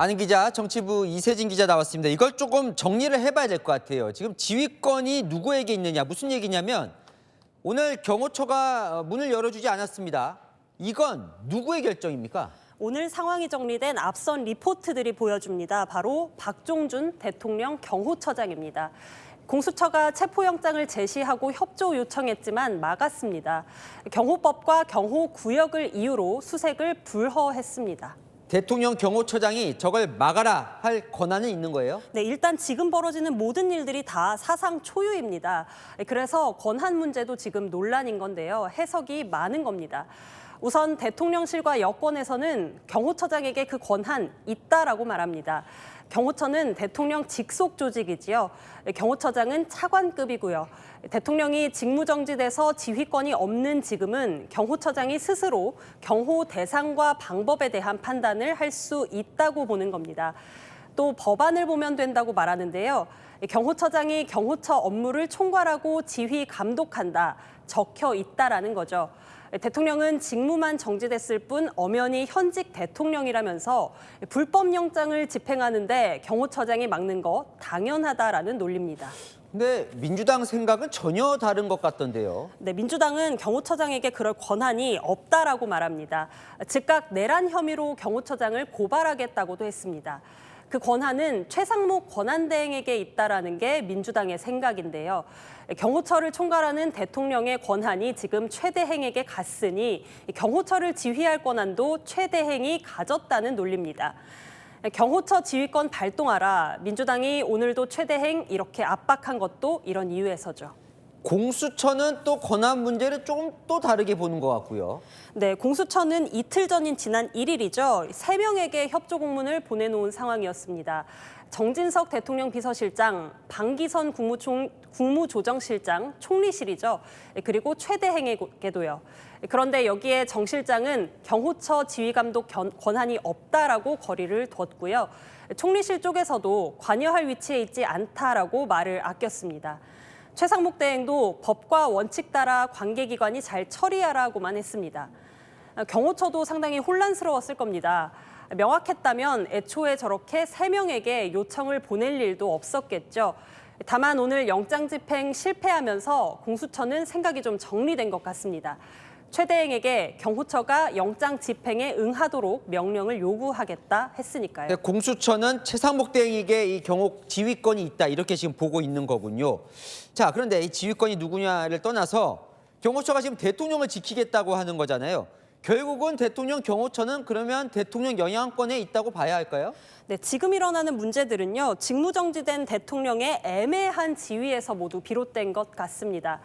아는 기자, 정치부 이세진 기자 나왔습니다. 이걸 조금 정리를 해봐야 될 것 같아요. 지금 지휘권이 누구에게 있느냐, 무슨 얘기냐면 오늘 경호처가 문을 열어주지 않았습니다. 이건 누구의 결정입니까? 오늘 상황이 정리된 앞선 리포트들이 보여줍니다. 바로 박종준 대통령 경호처장입니다. 공수처가 체포영장을 제시하고 협조 요청했지만 막았습니다. 경호법과 경호구역을 이유로 수색을 불허했습니다. 대통령 경호처장이 저걸 막아라 할 권한은 있는 거예요? 네, 일단 지금 벌어지는 모든 일들이 다 사상 초유입니다. 그래서 권한 문제도 지금 논란인 건데요. 해석이 많은 겁니다. 우선 대통령실과 여권에서는 경호처장에게 그 권한 있다라고 말합니다. 경호처는 대통령 직속 조직이지요. 경호처장은 차관급이고요. 대통령이 직무정지돼서 지휘권이 없는 지금은 경호처장이 스스로 경호 대상과 방법에 대한 판단을 할 수 있다고 보는 겁니다. 또 법안을 보면 된다고 말하는데요. 경호처장이 경호처 업무를 총괄하고 지휘 감독한다, 적혀 있다라는 거죠. 대통령은 직무만 정지됐을 뿐 엄연히 현직 대통령이라면서 불법영장을 집행하는데 경호처장이 막는 거 당연하다라는 논리입니다. 근데 민주당 생각은 전혀 다른 것 같던데요. 네, 민주당은 경호처장에게 그럴 권한이 없다라고 말합니다. 즉각 내란 혐의로 경호처장을 고발하겠다고도 했습니다. 그 권한은 최상목 권한대행에게 있다라는 게 민주당의 생각인데요. 경호처를 총괄하는 대통령의 권한이 지금 최대행에게 갔으니 경호처를 지휘할 권한도 최대행이 가졌다는 논리입니다. 경호처 지휘권 발동하라. 민주당이 오늘도 최대행 이렇게 압박한 것도 이런 이유에서죠. 공수처는 또 권한 문제를 조금 또 다르게 보는 것 같고요. 네, 공수처는 이틀 전인 지난 1일이죠. 3명에게 협조 공문을 보내놓은 상황이었습니다. 정진석 대통령 비서실장, 방기선 국무조정실장, 총리실이죠. 그리고 최대행에게도요. 그런데 여기에 정 실장은 경호처 지휘감독 권한이 없다라고 거리를 뒀고요. 총리실 쪽에서도 관여할 위치에 있지 않다라고 말을 아꼈습니다. 최상목 대행도 법과 원칙 따라 관계기관이 잘 처리하라고만 했습니다. 경호처도 상당히 혼란스러웠을 겁니다. 명확했다면 애초에 저렇게 3명에게 요청을 보낼 일도 없었겠죠. 다만 오늘 영장 집행 실패하면서 공수처는 생각이 좀 정리된 것 같습니다. 최대행에게 경호처가 영장 집행에 응하도록 명령을 요구하겠다 했으니까요. 공수처는 최상목 대행에게 이 경호 지휘권이 있다 이렇게 지금 보고 있는 거군요. 자, 그런데 이 지휘권이 누구냐를 떠나서 경호처가 지금 대통령을 지키겠다고 하는 거잖아요. 결국은 대통령 경호처는 그러면 대통령 영향권에 있다고 봐야 할까요? 네, 지금 일어나는 문제들은요. 직무정지된 대통령의 애매한 지위에서 모두 비롯된 것 같습니다.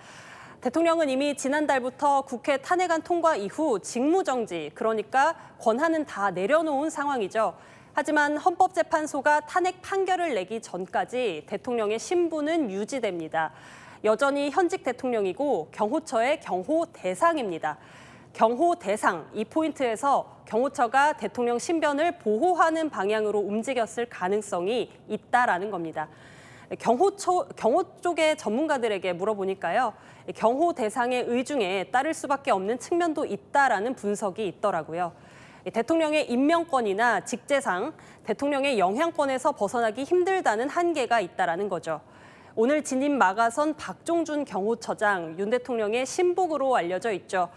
대통령은 이미 지난달부터 국회 탄핵안 통과 이후 직무정지, 그러니까 권한은 다 내려놓은 상황이죠. 하지만 헌법재판소가 탄핵 판결을 내기 전까지 대통령의 신분은 유지됩니다. 여전히 현직 대통령이고 경호처의 경호 대상입니다. 경호 대상, 이 포인트에서 경호처가 대통령 신변을 보호하는 방향으로 움직였을 가능성이 있다라는 겁니다. 경호 쪽의 전문가들에게 물어보니까요. 경호 대상의 의중에 따를 수밖에 없는 측면도 있다라는 분석이 있더라고요. 대통령의 임명권이나 직제상 대통령의 영향권에서 벗어나기 힘들다는 한계가 있다라는 거죠. 오늘 진임 막아선 박종준 경호처장, 윤 대통령의 신복으로 알려져 있죠.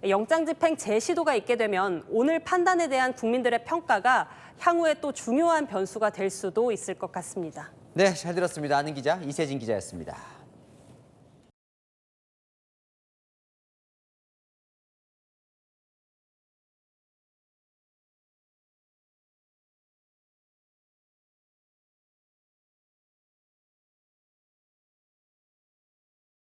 영장 집행 재시도가 있게 되면 오늘 판단에 대한 국민들의 평가가 향후에 또 중요한 변수가 될 수도 있을 것 같습니다. 네, 잘 들었습니다. 아는 기자 이세진 기자였습니다.